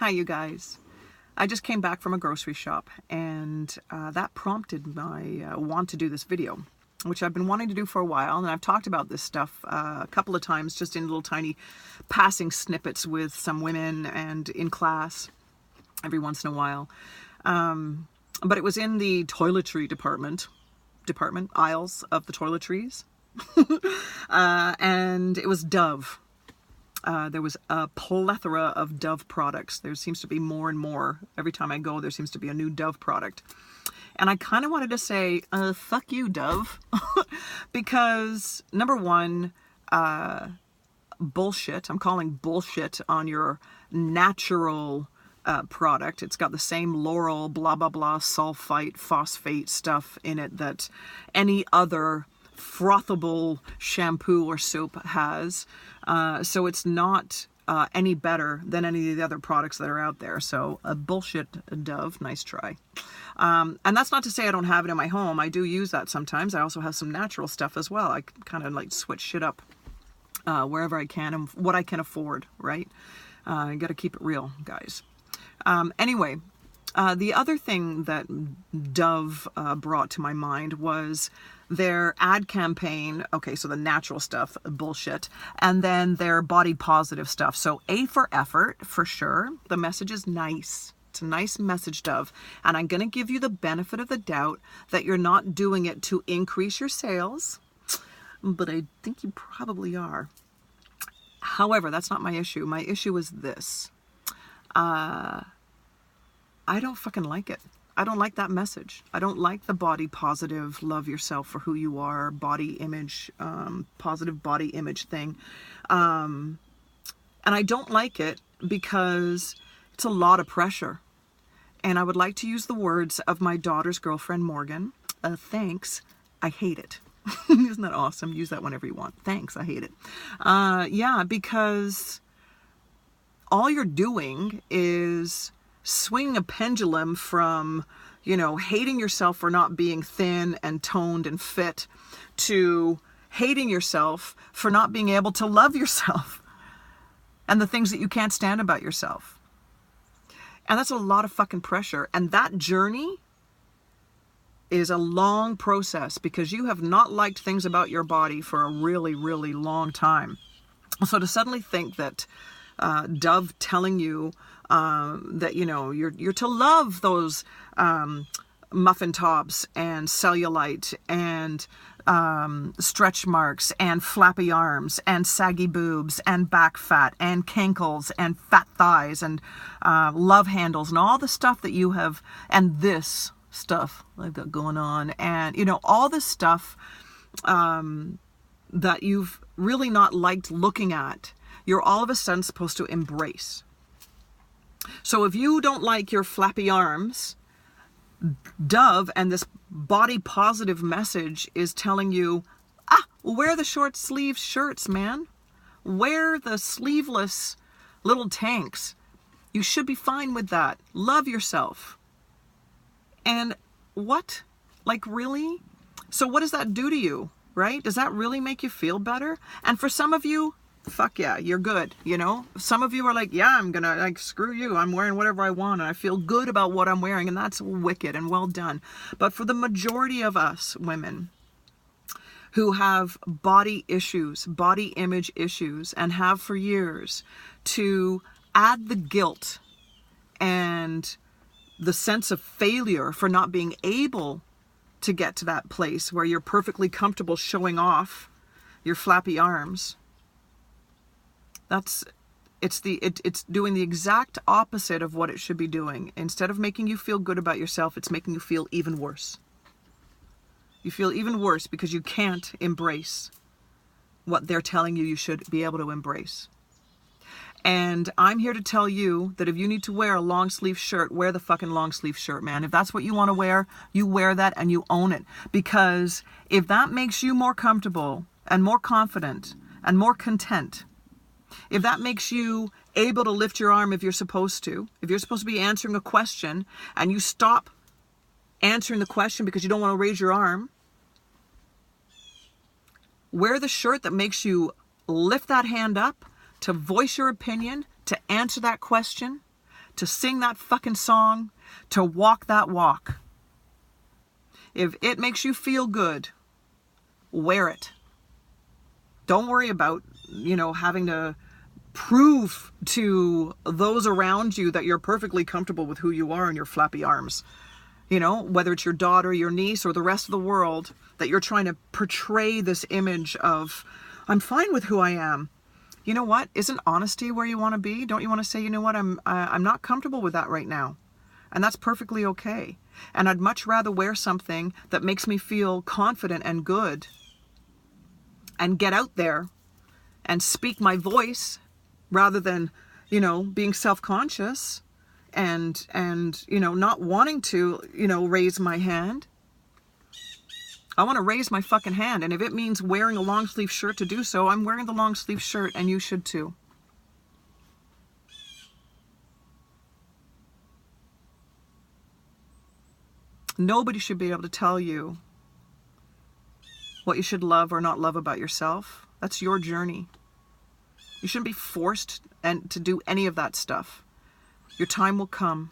Hi, you guys. I just came back from a grocery shop, and that prompted my want to do this video, which I've been wanting to do for a while. And I've talked about this stuff a couple of times, just in little tiny passing snippets with some women and in class every once in a while. But it was in the toiletry department aisles of the toiletries. And it was Dove. There was a plethora of Dove products. There seems to be more and more. Every time I go, there seems to be a new Dove product. And I kind of wanted to say, fuck you, Dove. Because, number one, bullshit. I'm calling bullshit on your natural product. It's got the same Laurel, blah, blah, blah, sulfite, phosphate stuff in it that any other frothable shampoo or soap has. So it's not any better than any of the other products that are out there. So bullshit, Dove. Nice try. And that's not to say I don't have it in my home. I do use that sometimes. I also have some natural stuff as well. I kind of like switch shit up wherever I can and what I can afford, right? I got to keep it real, guys. Anyway, the other thing that Dove brought to my mind was their ad campaign. Okay, so the natural stuff, bullshit, and then their body positive stuff. So A for effort, for sure. The message is nice. It's a nice message, Dove. And I'm going to give you the benefit of the doubt that you're not doing it to increase your sales, but I think you probably are. However, that's not my issue. My issue is this. I don't fucking like it. I don't like that message. I don't like the body positive, love yourself for who you are, body image, positive body image thing. And I don't like it because it's a lot of pressure. And I would like to use the words of my daughter's girlfriend, Morgan. Thanks. I hate it. Isn't that awesome? Use that whenever you want. Thanks. I hate it. Yeah, because all you're doing is swing a pendulum from, hating yourself for not being thin and toned and fit to hating yourself for not being able to love yourself and the things that you can't stand about yourself. And that's a lot of fucking pressure. And that journey is a long process because you have not liked things about your body for a really, really long time. So to suddenly think that Dove telling you that you're to love those muffin tops and cellulite and stretch marks and flappy arms and saggy boobs and back fat and cankles and fat thighs and love handles and all the stuff that you have, and this stuff I've got going on, and all this stuff that you've really not liked looking at, you're all of a sudden supposed to embrace. So if you don't like your flappy arms, Dove and this body positive message is telling you, wear the short sleeve shirts, man. Wear the sleeveless little tanks. You should be fine with that. Love yourself. And what? Like, really? So what does that do to you, right? Does that really make you feel better? And for some of you, fuck yeah, you're good, Some of you are like, yeah, I'm gonna, screw you, I'm wearing whatever I want and I feel good about what I'm wearing, and that's wicked and well done. But for the majority of us women who have body issues, body image issues, and have for years, to add the guilt and the sense of failure for not being able to get to that place where you're perfectly comfortable showing off your flappy arms, it's doing the exact opposite of what it should be doing. Instead of making you feel good about yourself, it's making you feel even worse. You feel even worse because you can't embrace what they're telling you should be able to embrace. And I'm here to tell you that if you need to wear a long sleeve shirt, wear the fucking long sleeve shirt, man. If that's what you want to wear, you wear that and you own it. Because if that makes you more comfortable and more confident and more content, if that makes you able to lift your arm if you're supposed to be answering a question and you stop answering the question because you don't want to raise your arm, wear the shirt that makes you lift that hand up to voice your opinion, to answer that question, to sing that fucking song, to walk that walk. If it makes you feel good, wear it. Don't worry about, having to prove to those around you that you're perfectly comfortable with who you are and your flappy arms. Whether it's your daughter, your niece, or the rest of the world, that you're trying to portray this image of, I'm fine with who I am. You know what? Isn't honesty where you want to be? Don't you want to say, you know what, I'm not comfortable with that right now. And that's perfectly okay. And I'd much rather wear something that makes me feel confident and good and get out there and speak my voice rather than, being self-conscious and not wanting to, raise my hand. I want to raise my fucking hand. And if it means wearing a long sleeve shirt to do so, I'm wearing the long sleeve shirt, and you should too. Nobody should be able to tell you what you should love or not love about yourself. That's your journey. You shouldn't be forced to do any of that stuff. Your time will come.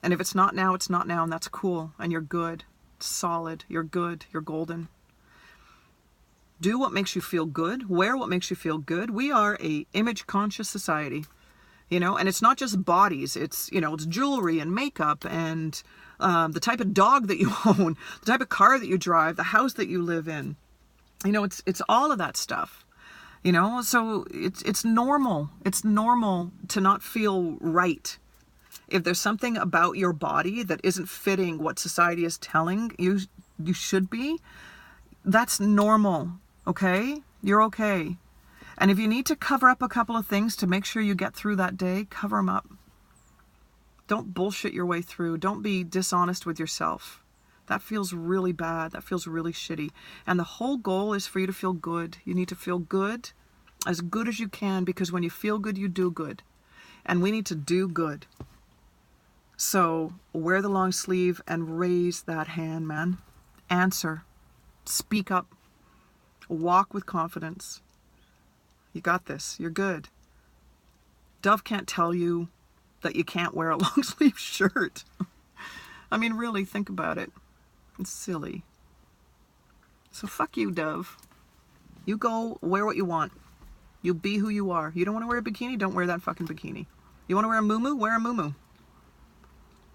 And if it's not now, it's not now, and that's cool. And you're good. Solid. You're good. You're golden. Do what makes you feel good. Wear what makes you feel good. We are a image conscious society, and it's not just bodies. It's, it's jewelry and makeup and the type of dog that you own, the type of car that you drive, the house that you live in. It's all of that stuff. So it's normal. It's normal to not feel right. If there's something about your body that isn't fitting what society is telling you should be, that's normal, okay? You're okay. And if you need to cover up a couple of things to make sure you get through that day, cover them up. Don't bullshit your way through. Don't be dishonest with yourself. That feels really bad. That feels really shitty. And the whole goal is for you to feel good. You need to feel good as you can, because when you feel good, you do good. And we need to do good. So wear the long sleeve and raise that hand, man. Answer. Speak up. Walk with confidence. You got this. You're good. Dove can't tell you that you can't wear a long sleeve shirt. I mean, really, think about it. It's silly. So fuck you, Dove. You go wear what you want. You be who you are. You don't want to wear a bikini? Don't wear that fucking bikini. You want to wear a muumuu? Wear a muumuu.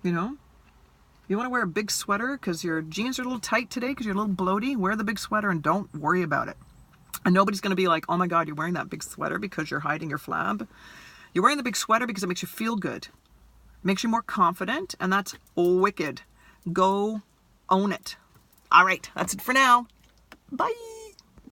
You want to wear a big sweater because your jeans are a little tight today because you're a little bloaty? Wear the big sweater and don't worry about it. And nobody's going to be like, oh my God, you're wearing that big sweater because you're hiding your flab. You're wearing the big sweater because it makes you feel good. It makes you more confident, and that's wicked. Go own it. All right, that's it for now. Bye.